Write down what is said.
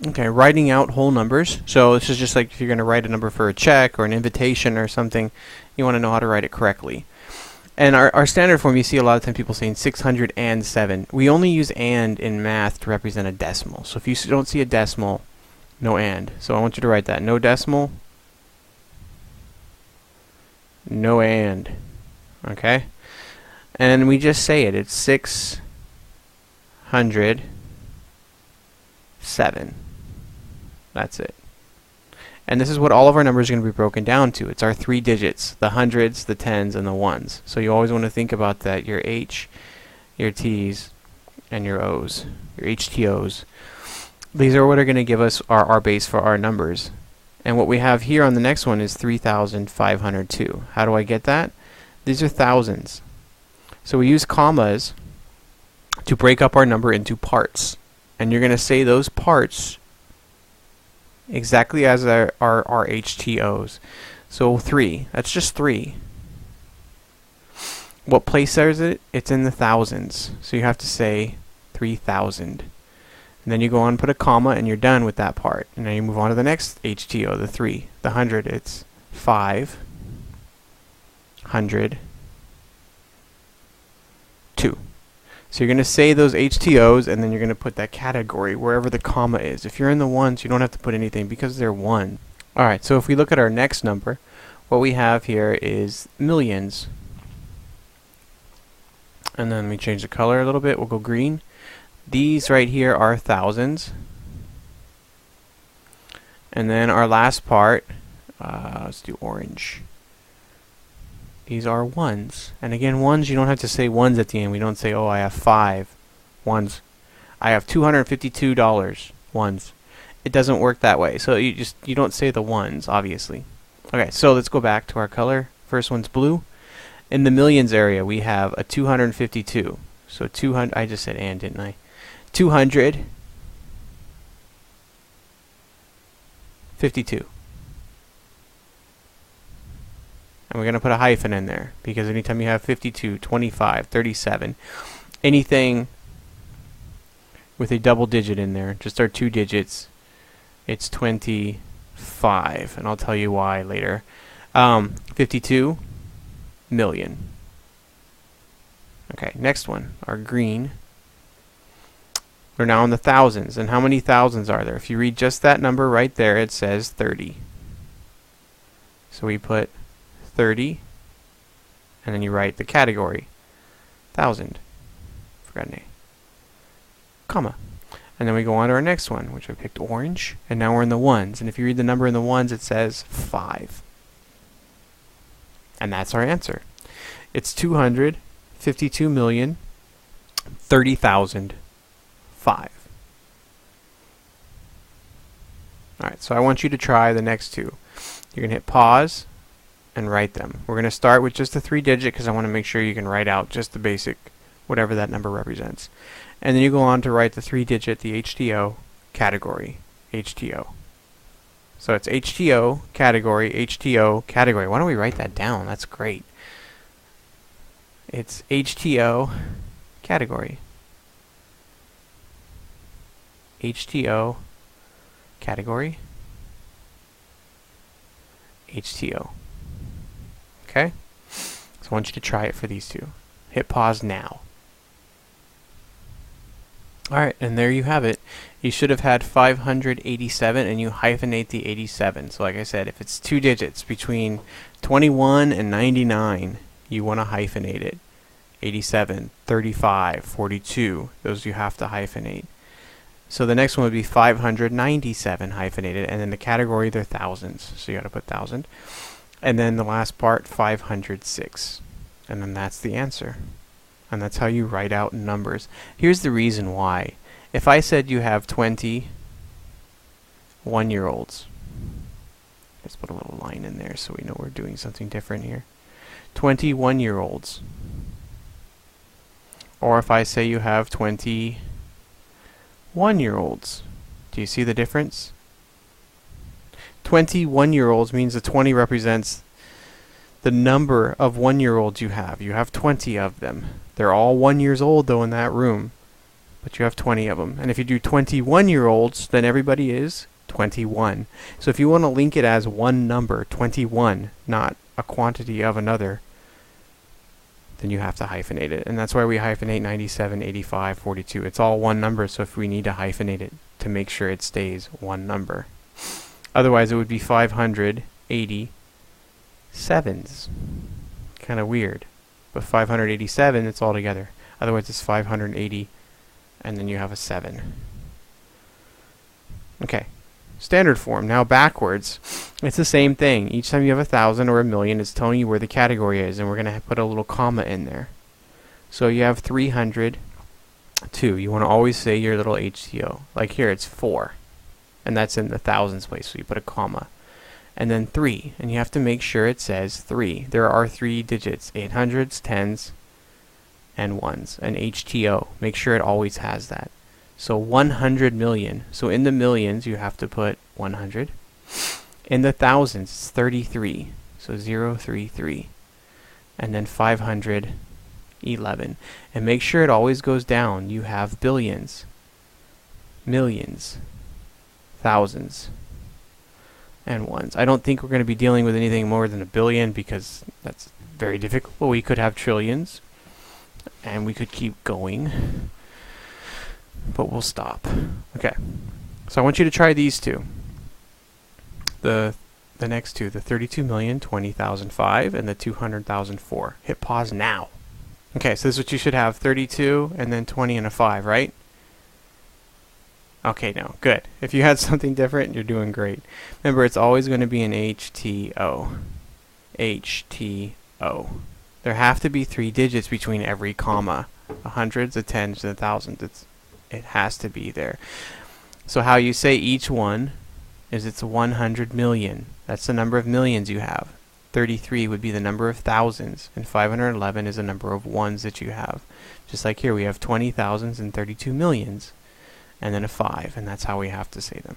Okay, writing out whole numbers. So this is just like if you're going to write a number for a check or an invitation or something, you want to know how to write it correctly. And our standard form, you see a lot of time people saying 607. We only use and in math to represent a decimal. So if you don't see a decimal, no and. So I want you to write that. No decimal, no and. Okay? And we just say it. It's 607. That's it. And this is what all of our numbers are going to be broken down to. It's our 3 digits, the hundreds, the tens, and the ones. So you always want to think about that, your H, your T's, and your O's, your HTOs. These are what are going to give us our base for our numbers. And what we have here on the next one is 3,502. How do I get that? These are thousands. So we use commas to break up our number into parts. And you're going to say those parts exactly as our HTOs. So 3, that's just 3. What place is it? It's in the thousands. So you have to say 3,000. And then you go on and put a comma and you're done with that part. And then you move on to the next HTO, the 3. The 100, it's 500, 2. So you're going to say those HTOs and then you're going to put that category wherever the comma is. If you're in the ones, you don't have to put anything because they're 1. Alright, so if we look at our next number, what we have here is millions. And then we change the color a little bit. We'll go green. These right here are thousands. And then our last part, let's do orange. These are ones. And again, ones, you don't have to say ones at the end. We don't say, oh, I have 5 ones. I have $252 ones. It doesn't work that way. So you don't say the ones, obviously. Okay, so let's go back to our color. First one's blue. In the millions area, we have a 252. So 200, I just said and, didn't I? 252. And we're going to put a hyphen in there because anytime you have 52, 25, 37, anything with a double digit in there, just our 2 digits, it's 25. And I'll tell you why later. 52 million. Okay, next one, our green. We're now in the thousands. And how many thousands are there? If you read just that number right there, it says 30. So we put 30, and then you write the category, 1,000, forgot an A, comma. And then we go on to our next one, which I picked orange, and now we're in the ones. And if you read the number in the ones, it says 5. And that's our answer. It's 252,030,005. Alright, so I want you to try the next two. You're going to hit pause and write them. We're going to start with just the 3 digit because I want to make sure you can write out just the basic, whatever that number represents. And then you go on to write the 3 digit, the HTO, category, HTO. So it's HTO, category, HTO, category. Why don't we write that down? That's great. It's HTO, category. HTO, category. HTO. Okay? So I want you to try it for these two. Hit pause now. Alright, and there you have it. You should have had 587 and you hyphenate the 87. So like I said, if it's 2 digits between 21 and 99, you want to hyphenate it. 87, 35, 42, those you have to hyphenate. So the next one would be 597 hyphenated, and then the category, they're thousands, so you got to put 1,000. And then the last part, 506. And then that's the answer. And that's how you write out numbers. Here's the reason why. If I said you have 20 1-year-olds, let's put a little line in there so we know we're doing something different here. 20 1-year-olds. Or if I say you have 20 1-year-olds. Do you see the difference? 20 1-year-olds means the 20 represents the number of 1-year-olds you have. You have 20 of them. They're all 1 years old though in that room. but you have 20 of them. And if you do 21-year-olds, then everybody is 21. So if you want to link it as one number, 21, not a quantity of another, then you have to hyphenate it. And that's why we hyphenate 97, 85, 42. It's all one number, so if we need to hyphenate it to make sure it stays one number. Otherwise, it would be 587s. Kind of weird. But 587, it's all together. Otherwise, it's 580, and then you have a 7. Okay. Standard form. Now backwards, it's the same thing. Each time you have 1,000 or 1,000,000, it's telling you where the category is, and we're going to put a little comma in there. So you have 302. You want to always say your little HTO. Like here, it's 4, and that's in the thousands place, so you put a comma. And then 3, and you have to make sure it says 3. There are 3 digits, 800s, 10s, and 1s. An HTO. Make sure it always has that. So 100 million. So in the millions, you have to put 100. In the thousands, it's 33. So 033. And then 511. And make sure it always goes down. You have billions, millions, thousands, and ones. I don't think we're going to be dealing with anything more than a billion because that's very difficult. Well, we could have trillions, and we could keep going. But we'll stop. Okay. So I want you to try these two. The next two, the 32,020,005 and the 200,004. Hit pause now. Okay, so this is what you should have. 32 and then 20 and a 5, right? Okay, no, good. If you had something different, you're doing great. Remember, it's always going to be an HTO. HTO. There have to be 3 digits between every comma. The hundreds, the tens, and the thousands. It has to be there. So how you say each one is it's 100 million. That's the number of millions you have. 33 would be the number of thousands, and 511 is the number of ones that you have. Just like here, we have 20 thousands and 32 millions, and then a 5, and that's how we have to say them.